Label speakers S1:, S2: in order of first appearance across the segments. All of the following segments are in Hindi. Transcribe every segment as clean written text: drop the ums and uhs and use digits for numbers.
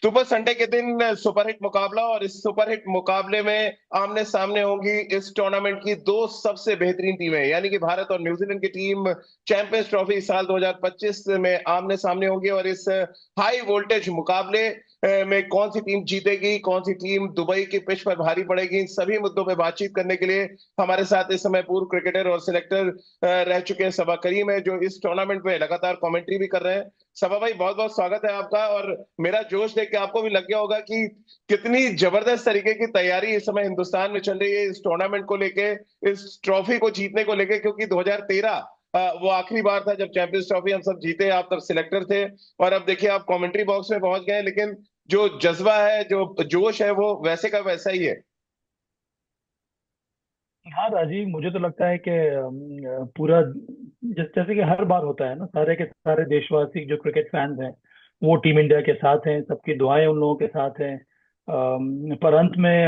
S1: सुपर संडे के दिन सुपरहिट मुकाबला, और इस सुपरहिट मुकाबले में आमने सामने होंगी इस टूर्नामेंट की दो सबसे बेहतरीन टीमें, यानी कि भारत और न्यूजीलैंड की टीम चैंपियंस ट्रॉफी साल 2025 में आमने सामने होंगी। और इस हाई वोल्टेज मुकाबले में कौन सी टीम जीतेगी, कौन सी टीम दुबई की पिच पर भारी पड़ेगी, इन सभी मुद्दों पर बातचीत करने के लिए हमारे साथ इस समय पूर्व क्रिकेटर और सिलेक्टर रह चुके हैं सबा करीम है, जो इस टूर्नामेंट में लगातार कमेंट्री भी कर रहे हैं। सबा भाई, बहुत बहुत स्वागत है आपका। और मेरा जोश देख के आपको भी लग गया होगा कि कितनी जबरदस्त तरीके की तैयारी इस समय हिंदुस्तान में चल रही है इस टूर्नामेंट को लेके, इस ट्रॉफी को जीतने को लेके, क्योंकि 2013 वो आखिरी बार था जब चैंपियंस ट्रॉफी हम सब जीते। आप तब सिलेक्टर थे और अब देखिए आप कमेंट्री बॉक्स में पहुंच गए हैं, लेकिन जो जज्बा है, जो जोश है, वो वैसे का वैसा ही है।
S2: हाँ राजीव, मुझे तो लगता है कि पूरा जैसे कि हर बार होता है ना, सारे के सारे देशवासी जो क्रिकेट फैंस हैं वो टीम इंडिया के साथ हैं, सबकी दुआएं उन लोगों के साथ हैं। पर अंत में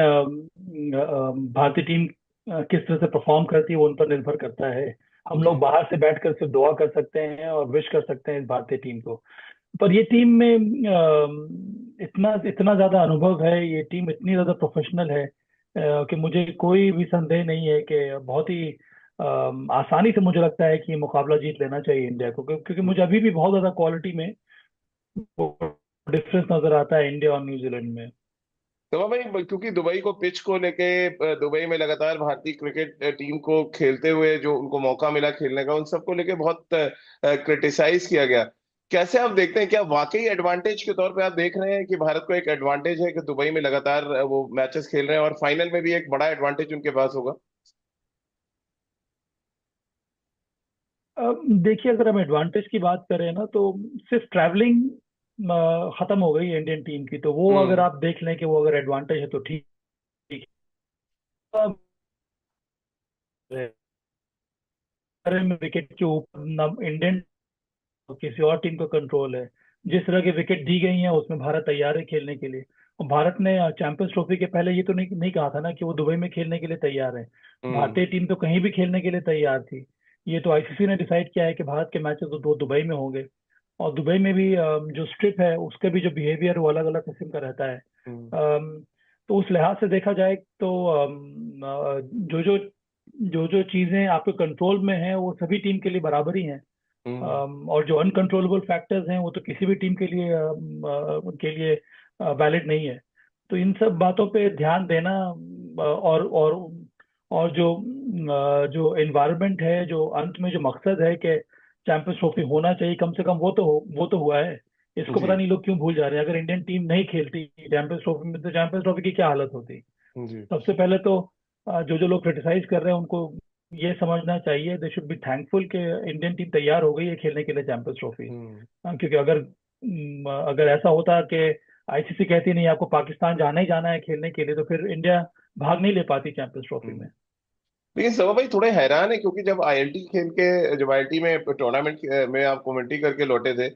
S2: भारतीय टीम किस तरह से परफॉर्म करती है वो उन पर निर्भर करता है। हम लोग
S1: जी।
S2: बाहर से बैठकर सिर्फ दुआ कर सकते हैं और विश कर सकते हैं इस भारतीय टीम को। पर ये टीम में इतना इतना ज्यादा अनुभव है, ये टीम इतनी ज्यादा प्रोफेशनल है कि मुझे कोई भी संदेह नहीं है कि बहुत ही आसानी से मुझे लगता है कि ये मुकाबला जीत लेना चाहिए इंडिया को, क्योंकि मुझे अभी भी बहुत ज्यादा क्वालिटी में डिफरेंस नजर आता है इंडिया और न्यूजीलैंड में।
S1: तो भाई, क्योंकि दुबई को पिच को लेके दुबई में लगातार भारतीय क्रिकेट टीम को खेलते हुए जो उनको मौका मिला खेलने का, उन सबको लेके बहुत क्रिटिसाइज किया गया। कैसे आप देखते हैं, क्या वाकई एडवांटेज के तौर पे आप देख रहे हैं कि भारत को एक एडवांटेज है कि दुबई में लगातार वो मैचेस खेल रहे हैं और फाइनल में भी एक बड़ा एडवांटेज उनके पास होगा?
S2: देखिए, अगर हम एडवांटेज की बात करें ना, तो सिर्फ ट्रैवलिंग खत्म हो गई है इंडियन टीम की, तो वो अगर
S1: हम्म।
S2: आप देख लें कि वो अगर एडवांटेज है तो ठीक है। विकेट के ऊपर ना इंडियन किसी और टीम का कंट्रोल है। जिस तरह की विकेट दी गई है उसमें भारत तैयार है खेलने के लिए। और भारत ने चैंपियंस ट्रॉफी के पहले ये तो नहीं कहा था ना कि वो दुबई में खेलने के लिए तैयार है।
S1: हम्म।
S2: भारतीय टीम तो कहीं भी खेलने के लिए तैयार थी। ये तो आईसीसी ने डिसाइड किया है कि भारत के मैचेस तो दो दुबई में होंगे। और दुबई में भी जो स्ट्रिप है उसका भी जो बिहेवियर वो अलग अलग किस्म का रहता है।
S1: हम्म।
S2: तो उस लिहाज से देखा जाए तो जो जो जो जो चीजें आपके कंट्रोल में हैं वो सभी टीम के लिए बराबर ही हैं।
S1: हम्म।
S2: और जो अनकंट्रोलेबल फैक्टर्स हैं वो तो किसी भी टीम के लिए वैलिड नहीं है। तो इन सब बातों पे ध्यान देना और जो एनवायरनमेंट है, जो अंत में जो मकसद है कि चैंपियंस ट्रॉफी होना चाहिए कम से कम, वो तो हुआ है। इसको
S1: जी।
S2: पता नहीं लोग क्यों भूल जा रहे हैं। अगर इंडियन टीम नहीं खेलती चैंपियंस ट्रॉफी में तो चैंपियंस ट्रॉफी की क्या हालत होती।
S1: जी।
S2: सबसे पहले तो जो जो लोग क्रिटिसाइज कर रहे हैं उनको ये समझना चाहिए, दे शुड बी थैंकफुल कि इंडियन टीम तैयार हो गई है खेलने के लिए चैंपियंस ट्रॉफी।
S1: हम्म।
S2: क्योंकि अगर अगर ऐसा होता कि आईसीसी कहती नहीं आपको पाकिस्तान जाना ही जाना है खेलने के लिए, तो फिर इंडिया भाग नहीं ले पाती चैंपियंस ट्रॉफी
S1: हम्म।
S2: में।
S1: लेकिन सवा भाई, थोड़े हैरान है क्योंकि जब आईएलटी में टूर्नामेंट में आप कमेंट्री करके लौटे थे,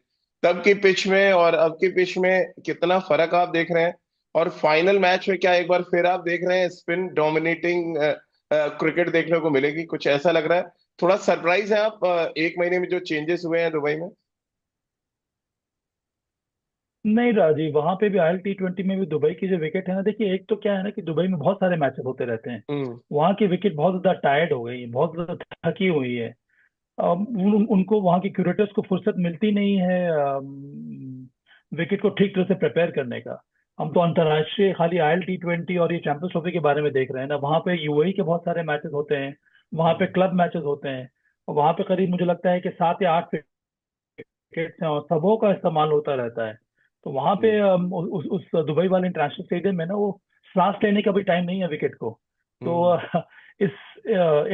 S1: तब की पिच में और अब की पिच में कितना फर्क आप देख रहे हैं? और फाइनल मैच में क्या एक बार फिर आप देख रहे हैं स्पिन डोमिनेटिंग क्रिकेट देखने को मिलेगी? कुछ ऐसा लग रहा है? थोड़ा सरप्राइज है आप एक महीने में जो चेंजेस हुए हैं दुबई में?
S2: नहीं राजीव, वहां पे भी आयल T20 में भी दुबई की जो विकेट है ना, देखिए एक तो क्या है ना कि दुबई में बहुत सारे मैचेस होते रहते हैं।
S1: हम्म।
S2: वहां की विकेट बहुत ज्यादा टायर्ड हो गई है, बहुत ज्यादा थकी हुई है। उनको वहां के क्यूरेटर्स को फुर्सत मिलती नहीं है विकेट को ठीक तरह से प्रिपेयर करने का। हम तो अंतर्राष्ट्रीय खाली IL T20 और ये चैंपियंस ट्रॉफी के बारे में देख रहे हैं ना, वहां पे यूएई के बहुत सारे मैचेस होते हैं, वहां पे
S1: हम्म।
S2: क्लब मैचेस होते हैं। और वहां पे करीब मुझे लगता है कि 7 या 8 विकेट्स हैं और सबों का इस्तेमाल होता रहता है। तो वहां पे
S1: जी।
S2: उस दुबई वाले इंटरनेशनल स्टेडियम में ना वो सांस लेने का भी टाइम नहीं है विकेट को। तो
S1: हम्म।
S2: इस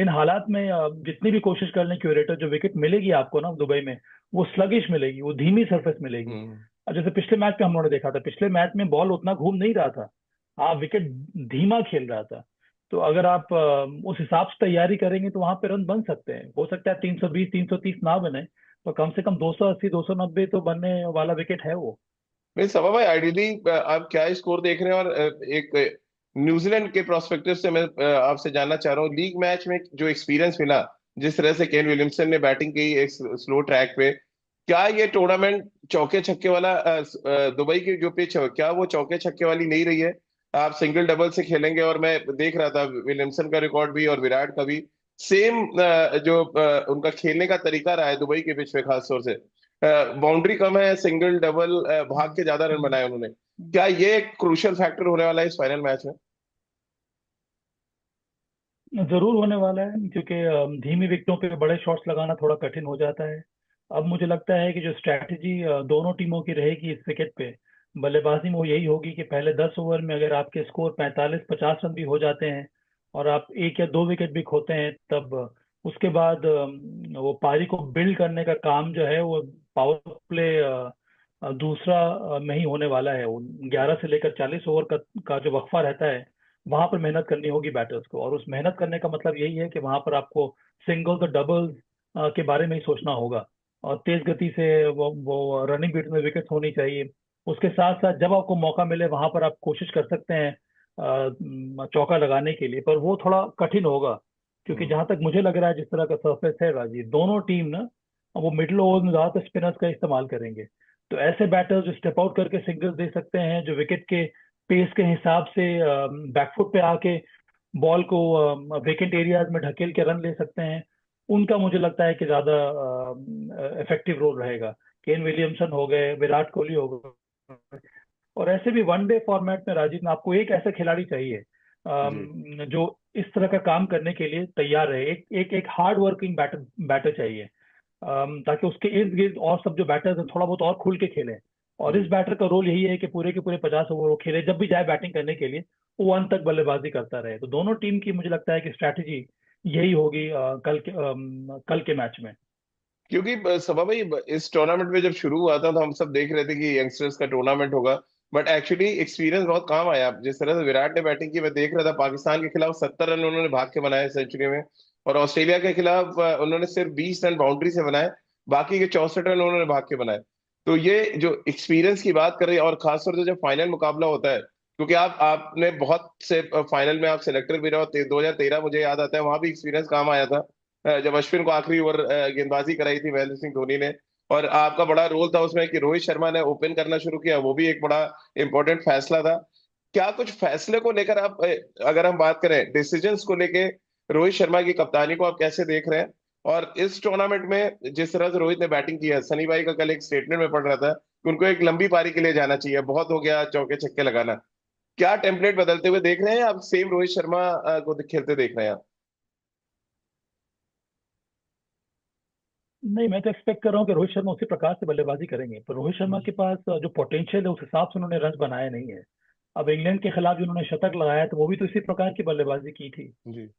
S2: इन हालात में जितनी भी कोशिश कर लें क्यूरेटर, जो विकेट मिलेगी आपको ना दुबई में, वो स्लगिश मिलेगी, वो धीमी सरफेस मिलेगी।
S1: हम्म।
S2: अब जैसे पिछले मैच में हम लोगों ने देखा था, पिछले मैच में बॉल उतना घूम नहीं रहा था। हाँ, विकेट धीमा खेल रहा था। तो अगर आप उस हिसाब से तैयारी करेंगे तो वहां पे रन बन सकते हैं। हो सकता है 320 330 ना बने, तो कम से कम 280 290 तो बनने वाला विकेट है वो।
S1: नहीं सभा भाई, आइडियली आप क्या स्कोर देख रहे हैं? और एक न्यूजीलैंड के प्रोस्पेक्टिव से मैं आपसे जानना चाह रहा हूँ, लीग मैच में जो एक्सपीरियंस मिला, जिस तरह से केन विलियमसन ने बैटिंग की एक स्लो ट्रैक पे, क्या ये टूर्नामेंट चौके छक्के वाला दुबई की जो पिच है क्या वो चौके छक्के वाली नहीं रही है? आप सिंगल डबल से खेलेंगे, और मैं देख रहा था विलियमसन का रिकॉर्ड भी और विराट का भी सेम, जो उनका खेलने का तरीका रहा है दुबई के पिच पे खास तौर से। बाउंड्री कम है, सिंगल डबल भाग के ज्यादा रन बनाए उन्होंने। क्या ये एक क्रूशियल फैक्टर होने वाला है इस फाइनल मैच में?
S2: जरूर होने वाला है, क्योंकि धीमी विकेटों पे बड़े शॉट्स लगाना थोड़ा कठिन हो जाता है। अब मुझे लगता है कि जो स्ट्रैटेजी दोनों टीमों की रहेगी इस विकेट पे बल्लेबाजी में, वो यही होगी कि पहले 10 ओवर में अगर आपके स्कोर 45-50 रन भी हो जाते हैं और आप एक या दो विकेट भी खोते हैं, तब उसके बाद वो पारी को बिल्ड करने का काम जो है वो पावर प्ले दूसरा में ही होने वाला है। वो 11 से लेकर 40 ओवर का जो वक्फा रहता है, वहां पर मेहनत करनी होगी बैटर्स को। और उस मेहनत करने का मतलब यही है कि वहां पर आपको सिंगल्स और डबल्स के बारे में ही सोचना होगा। और तेज गति से वो रनिंग बीट में विकेट होनी चाहिए। उसके साथ साथ जब आपको मौका मिले वहां पर आप कोशिश कर सकते हैं चौका लगाने के लिए, पर वो थोड़ा कठिन होगा। क्योंकि
S1: हम्म।
S2: जहां तक मुझे लग रहा है, जिस तरह का सरफेस है राजीव, दोनों टीम ना वो मिडिल ओवर में ज्यादातर स्पिनर्स का इस्तेमाल करेंगे। तो ऐसे बैटर्स जो स्टेप आउट करके सिंगल्स दे सकते हैं, जो विकेट के पेस के हिसाब से बैकफुट पे आके बॉल को वेकेंट एरियाज में ढकेल के रन ले सकते हैं, उनका मुझे लगता है कि ज्यादा इफेक्टिव रोल रहेगा। केन विलियमसन हो गए, विराट कोहली हो गए। और ऐसे भी वनडे फॉर्मेट में राजीव में आपको एक ऐसा खिलाड़ी चाहिए
S1: जी।
S2: जो इस तरह का काम करने के लिए तैयार रहे। एक हार्ड वर्किंग बैटर बैटर चाहिए, ताकि उसके इर्द गिर्द और सब जो बैटर्स हैं थोड़ा बहुत और खुल के खेलें। और इस
S1: हम्म।
S2: बैटर का रोल यही है कि पूरे के पूरे 50 ओवर वो खेले, जब भी जाए बैटिंग करने के लिए वो अंत तक बल्लेबाजी करता रहे। तो दोनों टीम की मुझे लगता है कि स्ट्रैटेजी यही होगी कल के मैच में।
S1: क्योंकि सभा भाई, इस टूर्नामेंट में जब शुरू हुआ था तो हम सब देख रहे थे कि यंगस्टर्स का टूर्नामेंट होगा, बट एक्चुअली एक्सपीरियंस बहुत काम आया। जिस तरह से विराट ने बैटिंग की, मैं देख रहा था पाकिस्तान के खिलाफ 70 रन उन्होंने भाग के बनाए सेंचुरी में, और ऑस्ट्रेलिया के खिलाफ उन्होंने सिर्फ 20 रन बाउंड्री से बनाए, बाकी के 64 रन उन्होंने भाग के बनाए। तो ये जो एक्सपीरियंस की बात कर रही है, और खासतौर से जब फाइनल मुकाबला होता है, क्योंकि आपने बहुत से फाइनल में आप सिलेक्टर भी रहे हो, 2013 मुझे याद आता है, वहां भी एक्सपीरियंस काम आया था, जब अश्विन को आखिरी ओवर गेंदबाजी कराई थी महेंद्र सिंह धोनी ने, और आपका बड़ा रोल था उसमें कि रोहित शर्मा ने ओपन करना शुरू किया, वो भी एक बड़ा इंपॉर्टेंट फैसला था। क्या कुछ फैसले को लेकर आप, अगर हम बात करें डिसीजंस को लेके, रोहित शर्मा की कप्तानी को आप कैसे देख रहे हैं? और इस टूर्नामेंट में जिस तरह से रोहित ने बैटिंग की है, सनी भाई का कल एक स्टेटमेंट में पढ़ रहा था कि उनको एक लंबी पारी के लिए जाना चाहिए, बहुत हो गया चौके छक्के लगाना। क्या टेम्पलेट बदलते हुए देख रहे हैं, आप सेम रोहित शर्मा को खेलते देख रहे हैं आप?
S2: नहीं, मैं तो एक्सपेक्ट कर रहा हूँ कि रोहित शर्मा उसी प्रकार से बल्लेबाजी करेंगे, पर रोहित शर्मा के पास जो पोटेंशियल है उस हिसाब से उन्होंने रन बनाए नहीं है। अब इंग्लैंड के खिलाफ जो उन्होंने शतक लगाया तो वो भी तो इसी प्रकार की बल्लेबाजी की थी।
S1: जी।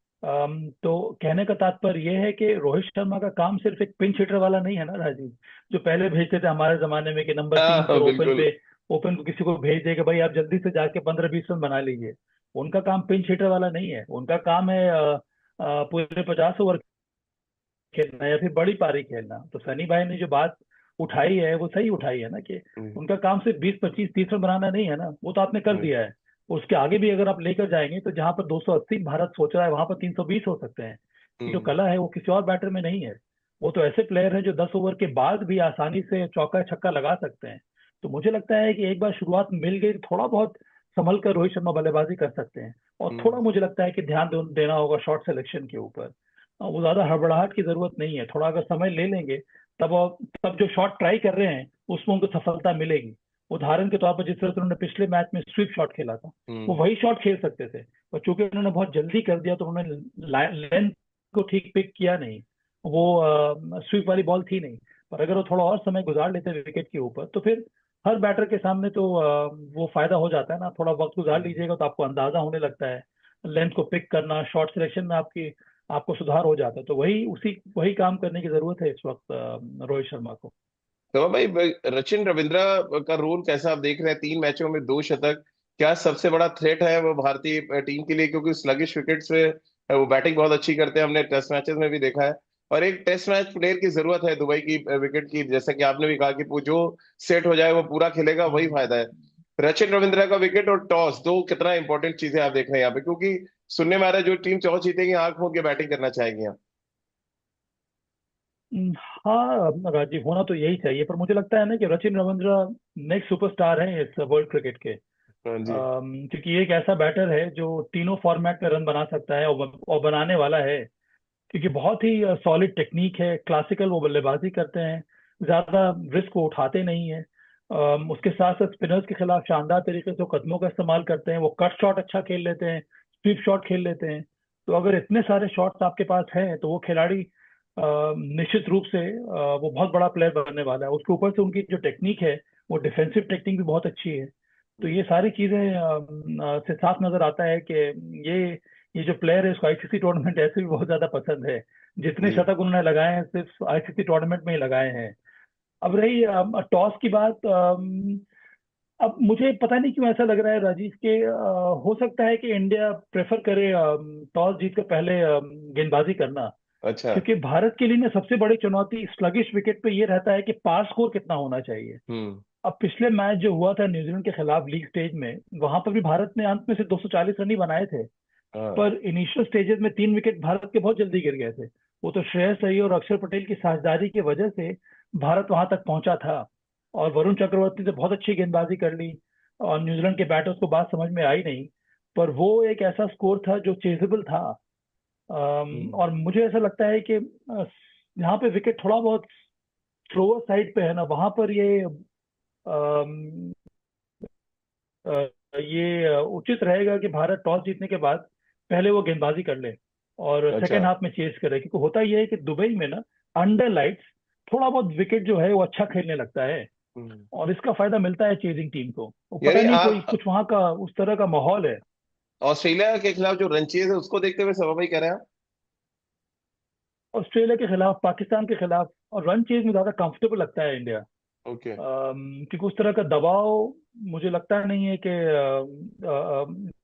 S2: तो कहने का तात्पर्य यह है कि रोहित शर्मा का काम सिर्फ एक पिंच हिटर वाला नहीं है ना राजीव। जो पहले भेजते थे हमारे जमाने में कि नंबर 3
S1: हाँ
S2: पर
S1: बिल्कुल।
S2: ओपन को किसी को भेज दे कि भाई आप जल्दी से जाके 15-20 रन बना लीजिए। उनका काम पिंच हिटर वाला नहीं है, उनका काम है पूरे 50 ओवर खेलना या फिर बड़ी पारी खेलना। तो सनी भाई ने जो बात उठाई है वो सही उठाई है ना, कि
S1: हम्म।
S2: उनका काम सिर्फ 20-25-30 रन बनाना नहीं है ना, वो तो आपने कर
S1: हम्म।
S2: दिया है। उसके आगे भी अगर आप लेकर जाएंगे तो जहां पर 280 भारत सोच रहा है वहां पर 320 हो सकते हैं। ये जो
S1: हम्म।
S2: कला है वो किसी और बैटर में नहीं है। वो तो ऐसे प्लेयर हैं जो 10 ओवर के बाद भी आसानी से चौका छक्का लगा सकते हैं। तो मुझे लगता है कि एक बार शुरुआत मिल गई तो थोड़ा बहुत संभल कर रोहित शर्मा बल्लेबाजी कर सकते हैं। और थोड़ा
S1: हम्म।
S2: मुझे लगता है कि ध्यान देना होगा शॉट सिलेक्शन के ऊपर। वो ज्यादा हड़बड़ाहट की जरूरत नहीं है, थोड़ा अगर समय ले लेंगे तब तब जो शॉट ट्राई कर रहे हैं उसमें उनको सफलता मिलेगी। उदाहरण के तौर पर जिस तरह से उन्होंने पिछले मैच में स्वीप शॉट खेला था, वो
S1: हम्म।
S2: वही शॉट खेल सकते थे, पर चूंकि उन्होंने बहुत जल्दी कर दिया तो उन्होंने लेंथ को ठीक पिक किया नहीं। वो स्वीप वाली बॉल थी नहीं। पर अगर वो थोड़ा और समय गुजार लेते विकेट के ऊपर तो फिर हर बैटर के सामने तो वो फायदा हो जाता है ना। थोड़ा वक्त गुजार
S1: हम्म।
S2: लीजिएगा तो आपको अंदाजा होने लगता है लेंथ को पिक करना, शॉट सिलेक्शन में आपको सुधार हो जाता है। तो वही काम करने की जरूरत है इस वक्त रोहित शर्मा को।
S1: तो भाई, रचिन रविंद्रा का रोल कैसा आप देख रहे हैं? 3 मैचों में 2 शतक, क्या सबसे बड़ा थ्रेट है वो भारतीय टीम के लिए? क्योंकि स्लगिश विकेट्स पे वो बैटिंग बहुत अच्छी करते हैं, हमने टेस्ट मैचेस में भी देखा है। और एक टेस्ट मैच प्लेयर की जरूरत है दुबई की विकेट की, जैसा कि आपने भी कहा कि वो जो सेट हो जाए वो पूरा खेलेगा, वही फायदा है। रचिन रविंद्रा का विकेट और टॉस, दो कितना इंपॉर्टेंट चीजें आप देख रहे हैं यहाँ पे? क्योंकि सुनने में आ रहा है जो टीम टॉस जीतेगी आंख मूंद के बैटिंग करना चाहेगी यहाँ।
S2: हाँ राजीव, होना तो यही चाहिए, पर मुझे लगता है ना कि सचिन रविंद्र नेक्स्ट सुपरस्टार हैं इस वर्ल्ड क्रिकेट के।
S1: हाँ जी।
S2: क्योंकि ये एक ऐसा बैटर है जो तीनों फॉर्मेट में रन बना सकता है, और बनाने वाला है। क्योंकि बहुत ही सॉलिड टेक्निक है, क्लासिकल वो बल्लेबाजी करते हैं, ज्यादा रिस्क वो उठाते नहीं है। उसके साथ साथ स्पिनर्स के खिलाफ शानदार तरीके से वो कदमों का इस्तेमाल करते हैं, वो कट शॉट अच्छा खेल लेते हैं, स्वीप शॉट खेल लेते हैं। तो अगर इतने सारे शॉट्स आपके पास हैं तो वो खिलाड़ी निश्चित रूप से वो बहुत बड़ा प्लेयर बनने वाला है। उसके ऊपर से उनकी जो टेक्निक है, वो डिफेंसिव टेक्निक भी बहुत अच्छी है। तो ये सारी चीजें से साफ नजर आता है कि ये ये जो प्लेयर है, इसको आईसीसी टूर्नामेंट ऐसे भी बहुत ज्यादा पसंद है। जितने
S1: जी।
S2: शतक उन्होंने लगाए हैं सिर्फ आईसीसी टूर्नामेंट में ही लगाए हैं। अब रही टॉस की बात, अब मुझे पता नहीं क्यों ऐसा लग रहा है राजीव के हो सकता है कि इंडिया प्रेफर करे टॉस जीत कर पहले गेंदबाजी करना।
S1: अच्छा।
S2: क्योंकि भारत के लिए ना सबसे बड़ी चुनौती स्लगिश विकेट पे ये रहता है कि पार स्कोर कितना होना चाहिए।
S1: हम्म।
S2: अब पिछले मैच जो हुआ था न्यूजीलैंड के खिलाफ लीग स्टेज में, वहां पर भी भारत ने अंत में से 240 रन ही बनाए थे।
S1: हाँ।
S2: पर इनिशियल स्टेजेस में 3 विकेट भारत के बहुत जल्दी गिर गए थे। वो तो श्रेयस अय्यर और अक्षर पटेल की साझेदारी की वजह से भारत वहां तक पहुंचा था। और वरुण चक्रवर्ती ने बहुत अच्छी गेंदबाजी कर ली, और न्यूजीलैंड के बैटर्स को बात समझ में आई नहीं। पर वो एक ऐसा स्कोर था जो चेजेबल था।
S1: हम्म।
S2: और मुझे ऐसा लगता है कि यहाँ पे विकेट थोड़ा बहुत स्लोअर साइड पे है ना, वहां पर उचित रहेगा कि भारत टॉस जीतने के बाद पहले वो गेंदबाजी कर ले और
S1: अच्छा।
S2: सेकेंड हाफ में चेस करे। क्योंकि होता ये है कि दुबई में ना अंडर लाइट्स थोड़ा बहुत विकेट जो है वो अच्छा खेलने लगता है,
S1: हम्म।
S2: और इसका फायदा मिलता है चेजिंग टीम को। वो पता
S1: यानी
S2: नहीं कोई
S1: आप
S2: कुछ वहां का उस तरह का माहौल है।
S1: ऑस्ट्रेलिया के खिलाफ जो रन चेज है उसको देखते हुए सवा भाई कह रहे हैं आप?
S2: ऑस्ट्रेलिया के खिलाफ, पाकिस्तान के खिलाफ और रन चेज में ज्यादा कंफर्टेबल लगता है इंडिया।
S1: ओके।
S2: क्योंकि उस तरह का दबाव मुझे लगता नहीं है कि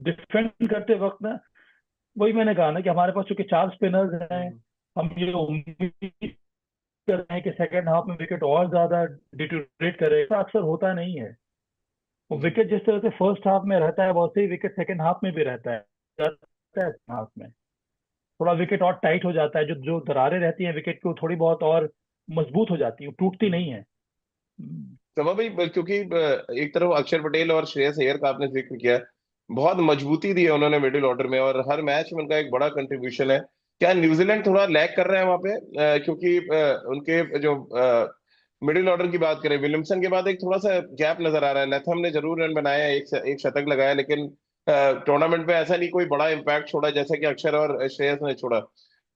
S2: डिफेंड करते वक्त ना, वही मैंने कहा ना कि हमारे पास चूंकि 4 स्पिनर्स हैं,
S1: हम्म।
S2: हम ये उम्मीद कर रहे हैं कि सेकेंड हाफ में विकेट और ज्यादा डिटोरेट करे। ऐसा अक्सर होता नहीं है। वो
S1: जी।
S2: विकेट जिस तरह से फर्स्ट हाफ में रहता है वैसे ही विकेट सेकेंड हाफ में भी रहता है हाफ में थोड़ा विकेट और टाइट हो जाता है, जो जो दरारें रहती हैं विकेट की वो थोड़ी बहुत और मजबूत हो जाती है, वो टूटती नहीं है। हम्म।
S1: सवा भाई क्योंकि एक तरफ अक्षर पटेल और श्रेयस अय्यर का आपने जिक्र किया, बहुत मजबूती दी है उन्होंने मिडिल ऑर्डर में और हर मैच में उनका एक बड़ा कंट्रीब्यूशन है। क्या न्यूजीलैंड थोड़ा लैग कर रहा है वहां पे? क्योंकि उनके जो मिडिल ऑर्डर की बात करें, विलियमसन के बाद एक थोड़ा सा गैप नजर आ रहा है। लैथम ने जरूर रन बनाया, एक शतक लगाया, लेकिन टूर्नामेंट में ऐसा नहीं कोई बड़ा इम्पैक्ट छोड़ा जैसा कि अक्षर और श्रेयस ने छोड़ा।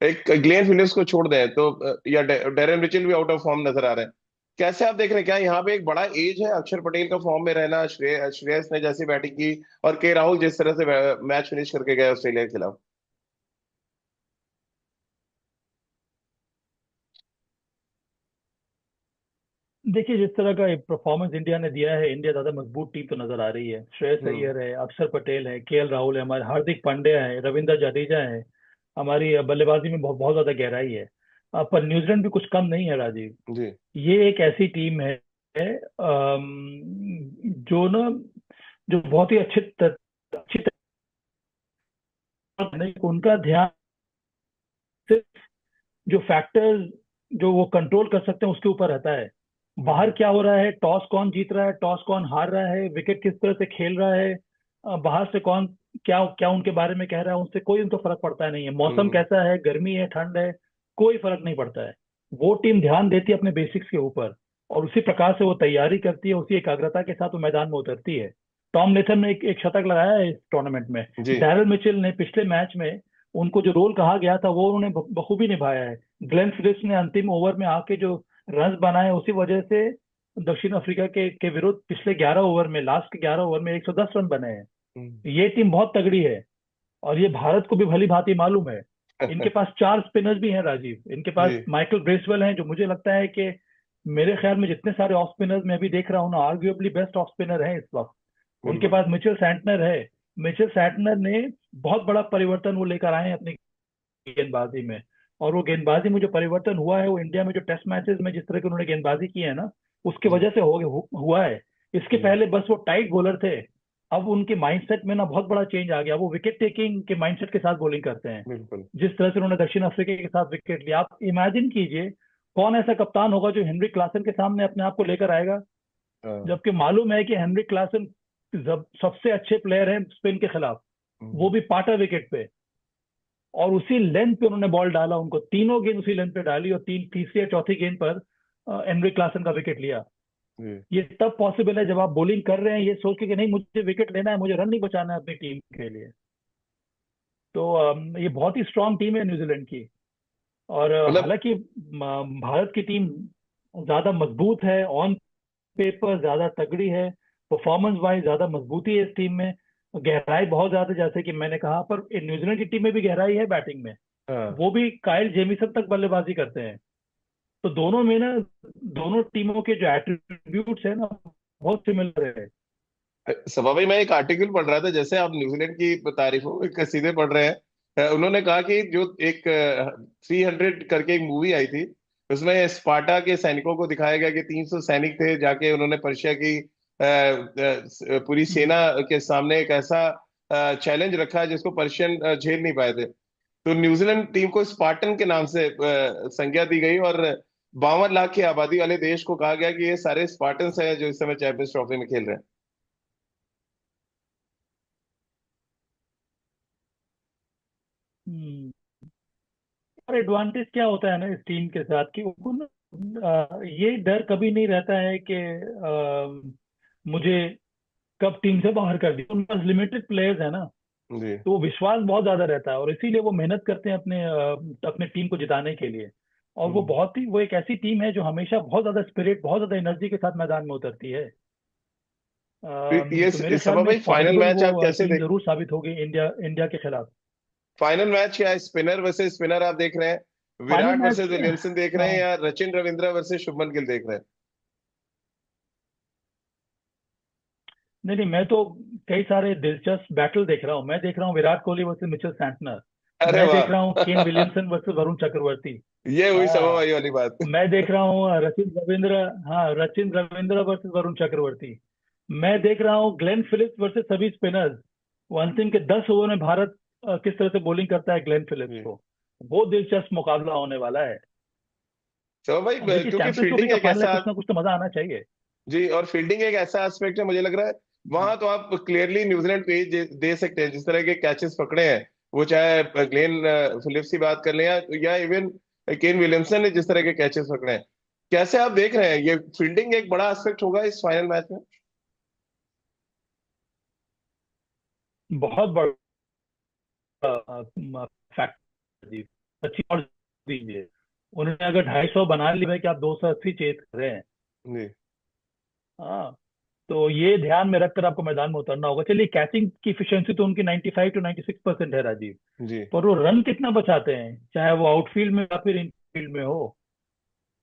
S1: एक ग्लेन फिलिप्स को छोड़ दें तो या डेरेन रिचल भी आउट ऑफ फॉर्म नजर आ रहे हैं। कैसे आप देख रहे हैं, क्या यहाँ पे एक बड़ा एज है अक्षर पटेल का फॉर्म में रहना, श्रेयस ने जैसी बैटिंग की और के राहुल जिस तरह से मैच फिनिश करके गए ऑस्ट्रेलिया के खिलाफ?
S2: देखिए, जिस तरह का परफॉर्मेंस इंडिया ने दिया है, इंडिया ज्यादा मजबूत टीम तो नजर आ रही है। श्रेयस
S1: हम्म।
S2: अय्यर है, अक्षर पटेल है, केएल राहुल है, हमारे हार्दिक पांड्या है, रविंद्र जडेजा है। हमारी बल्लेबाजी में बहुत बहुत ज्यादा गहराई है। पर न्यूजीलैंड भी कुछ कम नहीं है राजीव।
S1: जी।
S2: ये एक ऐसी टीम है जो ना, जो बहुत ही अच्छी तरह उनका ध्यान सिर्फ जो फैक्टर्स जो वो कंट्रोल कर सकते हैं उसके ऊपर रहता है। बाहर
S1: हम्म।
S2: क्या हो रहा है, टॉस कौन जीत रहा है, टॉस कौन हार रहा है, विकेट किस तरह से खेल रहा है, बाहर से कौन क्या क्या उनके बारे में कह रहा है, उनसे कोई उनको फर्क पड़ता नहीं है। मौसम
S1: हम्म।
S2: कैसा है, गर्मी है, ठंड है, कोई फर्क नहीं पड़ता है। वो टीम ध्यान देती है अपने बेसिक्स के ऊपर, और उसी प्रकार से वो तैयारी करती है, उसी एकाग्रता के साथ वो मैदान में उतरती है। टॉम लेथम ने एक शतक लगाया है इस टूर्नामेंट में।
S1: जी।
S2: डैरल मिचेल ने पिछले मैच में उनको जो रोल कहा गया था वो उन्होंने बखूबी निभाया है। ग्लेन फिलिप्स ने अंतिम ओवर में आके जो रन बनाए, उसी वजह से दक्षिण अफ्रीका के विरुद्ध पिछले 11 ओवर में, लास्ट के 11 ओवर में 110 रन बने हैं।
S1: हम्म।
S2: ये टीम बहुत तगड़ी है, और ये भारत को भी भली भांति मालूम है। इनके पास 4 स्पिनर्स भी हैं राजीव। इनके पास
S1: जी।
S2: माइकल ब्रेसवेल हैं, जो मुझे लगता है कि मेरे ख्याल में जितने सारे ऑफ स्पिनर्स मैं अभी देख रहा हूँ ना, आर्ग्यूएबली बेस्ट ऑफ स्पिनर है इस वक्त। उनके
S1: बिल्कुल।
S2: पास मिचेल सैंटनर है। मिचेल सैंटनर ने बहुत बड़ा परिवर्तन वो लेकर आए हैं अपनी गेंदबाजी में। और वो गेंदबाजी में जो परिवर्तन हुआ है, वो इंडिया में जो टेस्ट मैचेस में जिस तरह की उन्होंने गेंदबाजी की है ना, उसकी
S1: जी।
S2: वजह से हुआ है। इसके
S1: जी।
S2: पहले बस वो टाइट बॉलर थे। अब उनके माइंडसेट में ना बहुत बड़ा चेंज आ गया, वो विकेट टेकिंग के माइंडसेट के साथ बॉलिंग करते हैं।
S1: बिल्कुल।
S2: जिस तरह से उन्होंने दक्षिण अफ्रीका के साथ विकेट लिया, आप इमेजिन कीजिए कौन ऐसा कप्तान होगा जो हेनरिक क्लासन के सामने अपने आप को लेकर आएगा,
S1: हाँ,
S2: जबकि मालूम है कि हेनरिक क्लासन सबसे अच्छे प्लेयर हैं स्पेन के खिलाफ, वो
S1: हम्म,
S2: भी पाटा विकेट पे। और उसी लेंथ पे उन्होंने बॉल डाला, उनको तीनों गेंद उसी लेंथ पे डाली, और तीसरी या चौथी गेंद पर हेनरिक क्लासन का विकेट लिया।
S1: जी,
S2: ये तब पॉसिबल है जब आप बॉलिंग कर रहे हैं ये सोच के कि नहीं मुझे विकेट लेना है, मुझे रन नहीं बचाना है अपनी टीम के लिए। तो ये बहुत ही स्ट्रांग टीम है न्यूजीलैंड की। और
S1: मतलब
S2: हालांकि भारत की टीम ज्यादा मजबूत है, ऑन पेपर ज्यादा तगड़ी है, परफॉर्मेंस वाइज ज्यादा मजबूती है इस टीम में, गहराई बहुत ज्यादा जैसे कि मैंने कहा। पर न्यूजीलैंड की टीम में भी गहराई है बैटिंग में,
S1: हाँ,
S2: वो भी काइल जेमिसन तक बल्लेबाजी करते हैं। तो दोनों में ना, दोनों टीमों के जो एट्रीब्यूट्स है ना बहुत सिमिलर है।
S1: सभा भाई, मैं एक आर्टिकल पढ़ रहा था, जैसे आप न्यूजीलैंड की तारीफों में कसीदे पढ़ रहे हैं, उन्होंने कहा कि जो एक 300 करके एक मूवी आई थी, उसमें स्पार्टा के सैनिकों को दिखाया गया कि 300 सैनिक थे, जाके उन्होंने पर्शिया की पूरी
S2: हम्म।
S1: सेना के सामने एक ऐसा चैलेंज रखा जिसको पर्शियन झेल नहीं पाए थे। तो न्यूजीलैंड टीम को स्पार्टन के नाम से संज्ञा दी गई, और 52 लाख की आबादी वाले देश को कहा गया कि ये सारे स्पार्टन्स हैं जो इस समय चैंपियंस ट्रॉफी में खेल रहे हैं।
S2: हम्म। और एडवांटेज क्या होता है ना इस टीम के साथ कि उनको ना ये डर कभी नहीं रहता है कि मुझे कब टीम से बाहर कर दिया। उनके पास लिमिटेड प्लेयर्स है ना,
S1: जी,
S2: तो वो विश्वास बहुत ज्यादा रहता है, और इसीलिए वो मेहनत करते हैं अपने टीम को जिताने के लिए। और
S1: हम्म।
S2: वो एक ऐसी टीम है जो हमेशा बहुत ज्यादा स्पिरिट, बहुत ज्यादा एनर्जी के साथ मैदान में उतरती है।
S1: तो ये
S2: तो मेरे ख्याल
S1: सभा
S2: में
S1: भाई,
S2: एक
S1: फाइनल
S2: फॉर्मिडेबल
S1: मैच
S2: वो
S1: आप कैसे
S2: टीम
S1: देख
S2: जरूर साबित होगी इंडिया इंडिया के खिलाफ।
S1: फाइनल मैच क्या स्पिनर वर्सेस स्पिनर आप देख रहे हैं,
S2: final
S1: Virat
S2: match,
S1: versus Williamson देख रहे हैं,
S2: हाँ।
S1: या रचिन रविंद्रा वर्सेस शुभमन गिल देख रहे हैं?
S2: नहीं नहीं, मैं तो कई सारे दिलचस्प बैटल देख रहा हूँ। मैं देख रहा हूँ Virat Kohli versus Mitchell Santner.
S1: अरे
S2: मैं देख रहा हूँ केन
S1: वाह!
S2: Williamson versus Varun Chakravarthy.
S1: ये हुई सभा
S2: हाँ।
S1: भाई वाली बात।
S2: मैं देख रहा हूँ रचिन रविंद्र, हाँ, रचिन रविंद्र वर्सेस वरुण चक्रवर्ती। मैं देख रहा हूँ ग्लेन फिलिप्स वर्सेस सभी स्पिनर्स। वो अंतिम के 10 ओवर में भारत किस तरह से बॉलिंग करता है ग्लेन फिलिप्स
S1: जी,
S2: को, वो दिलचस्प मुकाबला होने वाला है।
S1: सभा भाई,
S2: अब देखिए
S1: क्योंकि
S2: चैंपियंस ट्रॉफी
S1: फील्डिंग
S2: का
S1: एक
S2: फाइनल है,
S1: ऐसा,
S2: कुछ ना कुछ तो मजा आना चाहिए।
S1: जी, और फील्डिंग एक ऐसा एस्पेक्ट है, मुझे लग रहा है वहां तो आप क्लियरली न्यूजीलैंड पे दे सकते हैं, जिस तरह के कैचेस पकड़े हैं, वो चाहे ग्लेन फिलिप्स की बात कर लें, या इवन केन विलियमसन ने जिस तरह के कैचेस पकड़े हैं। कैसे आप देख रहे हैं, ये फील्डिंग एक बड़ा एस्पेक्ट होगा इस फाइनल मैच में?
S2: बहुत बड़ा फैक्टर जी, अच्छी और दीजिए। उन्होंने अगर 250 बना लिया है कि आप 280 चेज कर रहे हैं।
S1: जी,
S2: हाँ। तो ये ध्यान में रखकर आपको मैदान में उतरना होगा। चलिए कैचिंग की इफिशियंसी तो उनकी 95 to 96% है राजीव,
S1: जी,
S2: पर वो रन कितना बचाते हैं, चाहे वो आउटफील्ड में या फिर इनफील्ड में हो।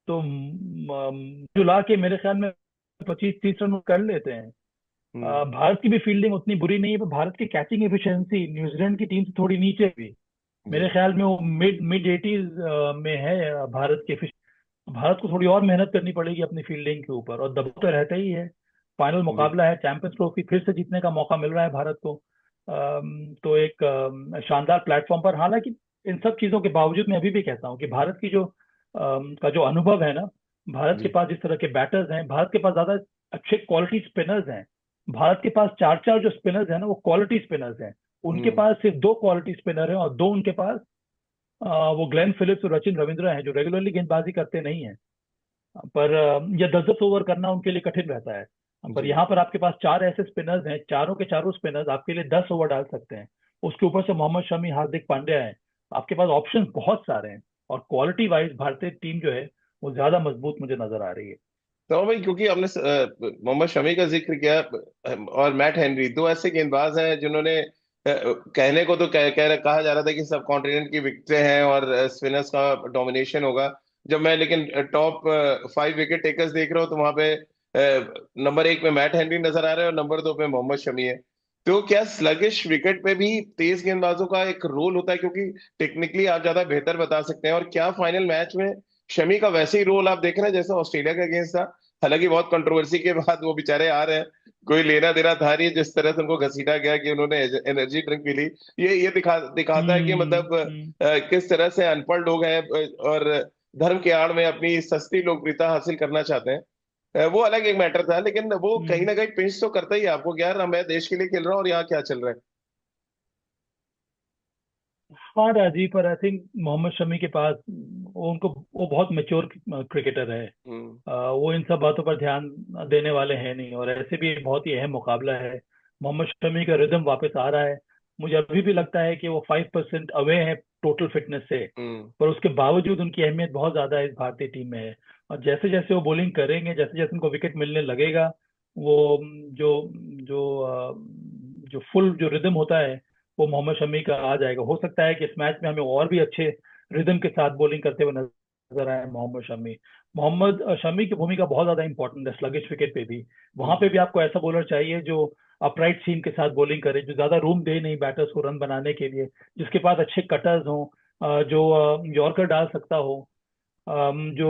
S2: तो जुला के मेरे ख्याल में 25-30 रन वो कर लेते हैं।
S1: हम्म,
S2: भारत की भी फील्डिंग उतनी बुरी नहीं है, पर भारत की कैचिंग एफिशिएंसी न्यूजीलैंड की टीम से थोड़ी नीचे भी।
S1: जी,
S2: मेरे ख्याल में वो मिड मिड एटीज में है भारत के। भारत को थोड़ी और मेहनत करनी पड़ेगी अपनी फील्डिंग के ऊपर, और दबाव तो रहता ही है। फाइनल
S1: जी,
S2: मुकाबला है, चैंपियंस ट्रॉफी फिर से जीतने का मौका मिल रहा है भारत को। तो एक शानदार प्लेटफॉर्म पर, हालांकि इन सब चीजों के बावजूद मैं अभी भी कहता हूँ कि भारत की जो का जो अनुभव है ना, भारत के
S1: जी,
S2: पास जिस तरह के बैटर्स हैं, भारत के पास ज्यादा अच्छे क्वालिटी स्पिनर्स हैं। भारत के पास चार चार जो स्पिनर्स हैं ना वो क्वालिटी स्पिनर्स हैं। उनके
S1: हम्म,
S2: पास सिर्फ दो क्वालिटी स्पिनर हैं, और दो उनके पास वो ग्लेन फिलिप्स और रचिन रविंद्रा हैं जो रेगुलरली गेंदबाजी करते नहीं है। पर ये 10-10 ओवर करना उनके लिए कठिन रहता है। पर
S1: जी।
S2: यहाँ पर आपके पास चार ऐसे स्पिनर्स हैं, चारों के चारों स्पिनर्स आपके लिए 10 ओवर डाल सकते हैं। उसके ऊपर से मोहम्मद शमी, हार्दिक पांड्या हैं। आपके पास ऑप्शंस बहुत सारे हैं, और क्वालिटी वाइज भारतीय टीम जो है वो ज्यादा मजबूत मुझे नजर आ रही है।
S1: तो भाई, क्योंकि आपने मोहम्मद शमी का जिक्र किया, और मैट हेनरी, दो ऐसे गेंदबाज हैं जिन्होंने कहने को तो कहा जा रहा था कि सब कॉन्टिनेंट की विकेटें हैं और स्पिनर्स का डोमिनेशन होगा। जब मैं लेकिन टॉप 5 विकेट टेकर्स देख रहा हूँ, तो वहां पे नंबर 1 पे मैट हेनरी नजर आ रहा है और नंबर 2 पे मोहम्मद शमी है। तो क्या स्लगिश विकेट पे भी तेज गेंदबाजों का एक रोल होता है, क्योंकि टेक्निकली आप ज्यादा बेहतर बता सकते हैं, और क्या फाइनल मैच में शमी का वैसे ही रोल आप देख रहे हैं जैसे ऑस्ट्रेलिया का अगेंस्ट था? हालांकि बहुत कंट्रोवर्सी के बाद वो बेचारे आ रहे हैं, कोई लेना देना था नहीं, जिस तरह से उनको घसीटा गया कि उन्होंने एनर्जी ड्रिंक पी ली। ये दिखाता है कि मतलब
S2: हम्म।
S1: किस तरह से अनपढ़ लोग हैं, और धर्म के आड़ में अपनी सस्ती लोकप्रियता हासिल करना चाहते हैं। वो अलग एक मैटर था, लेकिन वो कहीं
S2: हम्म।
S1: ना कहीं पिंच तो करता ही है आपको कि यार मैं देश के लिए खेल रहा हूँ और यहाँ क्या चल रहा है।
S2: हाँ राजीव, पर आई थिंक मोहम्मद शमी के पास वो बहुत मेच्योर क्रिकेटर है।
S1: हम्म।
S2: वो इन सब बातों पर ध्यान देने वाले हैं नहीं, और ऐसे भी बहुत ही अहम मुकाबला है। मोहम्मद शमी का रिदम वापस आ रहा है। मुझे अभी भी लगता है कि वो 5% अवे है टोटल फिटनेस से,
S1: हम्म।
S2: पर उसके बावजूद उनकी अहमियत बहुत ज्यादा इस भारतीय टीम में है। और जैसे जैसे वो बॉलिंग करेंगे, जैसे जैसे उनको विकेट मिलने लगेगा, वो जो जो जो फुल जो रिदम होता है वो मोहम्मद शमी का आ जाएगा। हो सकता है कि इस मैच में हमें और भी अच्छे रिदम के साथ बॉलिंग करते हुए नजर आए मोहम्मद शमी। मोहम्मद शमी की भूमिका बहुत ज्यादा इंपॉर्टेंट है स्लगिश विकेट पे भी। वहां पे
S1: हम्म।
S2: भी आपको ऐसा बॉलर चाहिए जो अपराइट सीम के साथ बॉलिंग करे, जो ज्यादा रूम दे नहीं बैटर्स को रन बनाने के लिए, जिसके पास अच्छे कटर्स हों, जो यॉर्कर डाल सकता हो, जो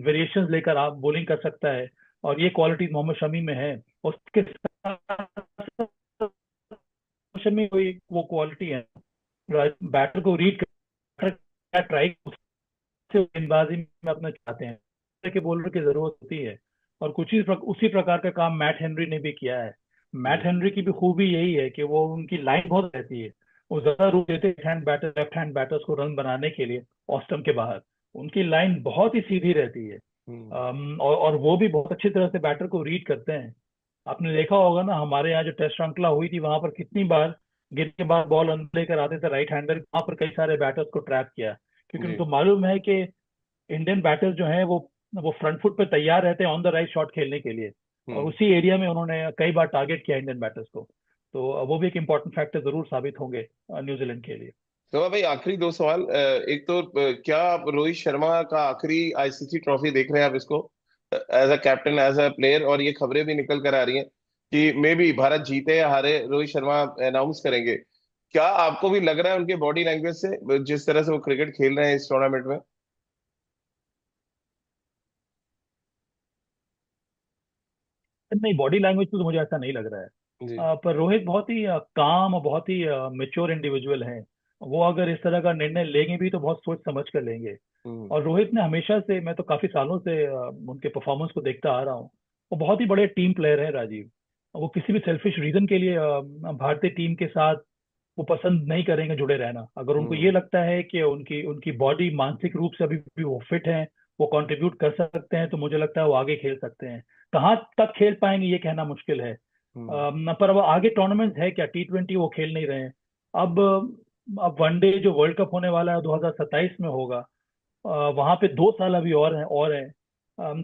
S2: वेरिएशंस लेकर आप बॉलिंग कर सकता है। और ये क्वालिटी मोहम्मद शमी में है। उसके साथ में कोई वो क्वालिटी है, बैटर को रीड कर ट्राई से गेंदबाजी में अपना चाहते हैं कि बॉलर की जरूरत होती है। और उसी प्रकार का काम मैट हेनरी ने भी किया है। मैट
S1: हम्म।
S2: हेनरी की भी खूबी यही है कि वो उनकी लाइन बहुत रहती है। वो ज्यादा रूप देते लेफ्ट हैंड बैटर्स को रन बनाने के लिए ऑस्टम के बाहर। उनकी लाइन बहुत ही सीधी रहती है।
S1: हम्म।
S2: और वो भी बहुत अच्छी तरह से बैटर को रीड करते हैं। आपने देखा होगा ना, हमारे यहाँ जो टेस्ट श्रृंखला हुई थी वहां पर कितनी बार गिर के बाद बॉल अंदर लेकर आते थे राइट हैंडर, वहां पर कई सारे बैटर्स को ट्रैप किया, क्योंकि
S1: जी।
S2: उनको मालूम है कि इंडियन बैटर्स जो हैं वो फ्रंट फुट पे तैयार रहते हैं ऑन द राइट शॉट खेलने के लिए। और
S1: हम्म।
S2: उसी एरिया में उन्होंने कई बार टारगेट किया इंडियन बैटर्स को। तो वो भी एक इंपॉर्टेंट फैक्टर जरूर साबित होंगे न्यूजीलैंड के लिए।
S1: तो भाई आखिरी दो सवाल, एक तो क्या आप रोहित शर्मा का आखिरी आईसीसी ट्रॉफी देख रहे हैं आप इसको as a captain, as a player? और ये खबरें भी निकल कर आ रही हैं कि मे बी भारत जीते या हारे, रोहित शर्मा अनाउंस करेंगे। क्या आपको भी लग रहा है उनके बॉडी लैंग्वेज से, जिस तरह से वो क्रिकेट खेल रहे हैं इस टूर्नामेंट में?
S2: नहीं, बॉडी लैंग्वेज तो मुझे ऐसा नहीं लग रहा है।
S1: जी।
S2: पर रोहित बहुत ही काम और बहुत ही मेच्योर इंडिविजुअल हैं। वो अगर इस तरह का निर्णय लेंगे भी तो बहुत सोच समझ कर लेंगे।
S1: हम्म।
S2: और रोहित ने हमेशा से, मैं तो काफी सालों से उनके परफॉर्मेंस को देखता आ रहा हूँ। वो बहुत ही बड़े टीम प्लेयर है राजीव। वो किसी भी सेल्फिश रीजन के लिए भारतीय टीम के साथ वो पसंद नहीं करेंगे जुड़े रहना। अगर उनको ये
S1: हम्म।
S2: लगता है कि उनकी उनकी बॉडी मानसिक रूप से अभी भी वो फिट है, वो कंट्रीब्यूट कर सकते हैं, तो मुझे लगता है वो आगे खेल सकते हैं। कहाँ तक खेल पाएंगे ये कहना मुश्किल है।
S1: हम्म।
S2: पर अब आगे टूर्नामेंट है क्या, T20 वो खेल नहीं रहे हैं। अब अब वनडे जो वर्ल्ड कप होने वाला है 2027 में होगा, वहां पे 2 साल अभी और है।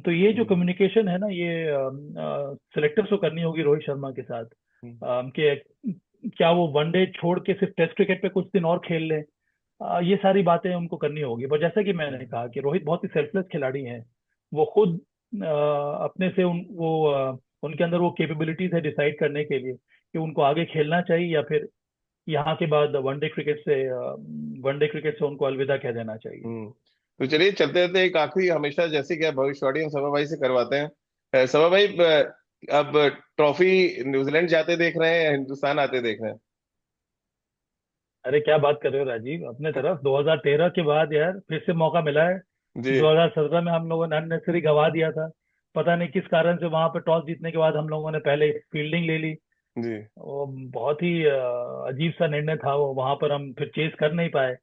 S2: तो ये जो
S1: हम्म।
S2: कम्युनिकेशन है ना, ये सिलेक्टर्स को करनी होगी रोहित शर्मा के साथ,
S1: हम्म।
S2: कि क्या वो वनडे छोड़ के सिर्फ टेस्ट क्रिकेट पे कुछ दिन और खेल लें। ये सारी बातें उनको करनी होगी। पर जैसा कि मैंने
S1: हम्म।
S2: कहा कि रोहित बहुत ही सेल्फलेस खिलाड़ी हैं। वो खुद अपने से उनके अंदर वो कैपेबिलिटीज है डिसाइड करने के लिए कि उनको आगे खेलना चाहिए या फिर यहाँ के बाद वनडे क्रिकेट से उनको अलविदा कह देना चाहिए।
S1: हम्म। तो चलिए चलते रहते, एक आखिरी, हमेशा जैसे कि आप भविष्यवाणी हम सभा भाई से करवाते हैं। सभा भाई, अब ट्रॉफी न्यूजीलैंड जाते देख रहे हैं या हिंदुस्तान आते देख रहे
S2: अरे क्या बात कर रहे हो राजीव, अपने तरफ 2013 के बाद यार फिर से मौका मिला है।
S1: हैं? जी।
S2: 2017 में हम लोगों ने अननेसेसरी गवा दिया था। पता नहीं किस कारण से वहां पर टॉस जीतने के बाद हम लोगों ने पहले फील्डिंग ले ली।
S1: जी।
S2: वो बहुत ही अजीब सा निर्णय था वो, वहां पर हम फिर चेस कर नहीं पाए।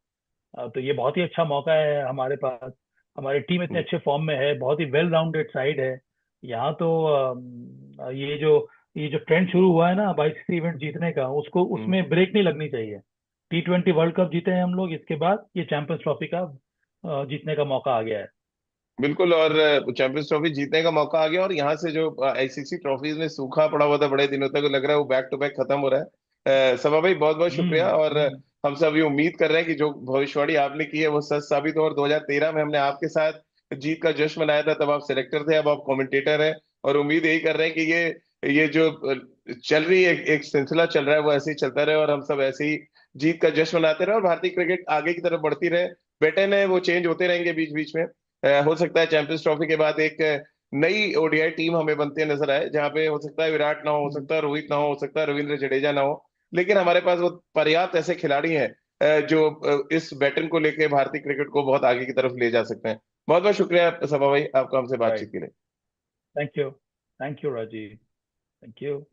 S2: तो ये बहुत ही अच्छा मौका है हमारे पास। हमारी टीम इतने
S1: हम्म।
S2: अच्छे फॉर्म में है, बहुत ही वेल राउंडेड साइड है। यहाँ तो ये जो ट्रेंड शुरू हुआ है ना 22 इवेंट जीतने का, उसको
S1: हम्म।
S2: उसमें ब्रेक नहीं लगनी चाहिए। T20 वर्ल्ड कप जीते हैं हम लोग, इसके बाद ये चैंपियंस ट्रॉफी का जीतने का मौका आ गया है।
S1: बिल्कुल। और चैंपियंस ट्रॉफी जीतने का मौका आ गया, और यहाँ से जो आईसीसी ट्रॉफीज में सूखा पड़ा हुआ था बड़े दिनों तक, लग रहा है वो बैक टू बैक खत्म हो रहा है। सभा भाई बहुत बहुत शुक्रिया। और
S2: हम्म।
S1: हम सब ये उम्मीद कर रहे हैं कि जो भविष्यवाणी आपने की है वो सच साबित हो। और 2013 में हमने आपके साथ जीत का जश्न मनाया था, तब आप सिलेक्टर थे, अब आप कमेंटेटर हैं। और उम्मीद यही कर रहे हैं कि ये जो चल रही है, एक सिलसिला चल रहा है, वो ऐसे ही चलता रहे और हम सब ऐसे ही जीत का जश्न मनाते रहे और भारतीय क्रिकेट आगे की तरफ बढ़ती रहे। पैटर्न है वो चेंज होते रहेंगे बीच बीच में। हो सकता है चैंपियंस ट्रॉफी के बाद एक नई ओडीआई टीम हमें बनते नजर आए, जहां पे हो सकता है विराट ना हो
S2: हम्म।
S1: सकता है रोहित ना हो सकता है रविंद्र जडेजा ना हो, लेकिन हमारे पास वो पर्याप्त ऐसे खिलाड़ी हैं जो इस बैटन को लेके भारतीय क्रिकेट को बहुत आगे की तरफ ले जा सकते हैं। बहुत बहुत शुक्रिया सभा भाई, आपका हमसे
S2: राइट।
S1: बातचीत के लिए।
S2: Thank you. Thank you Rajiv. Thank you.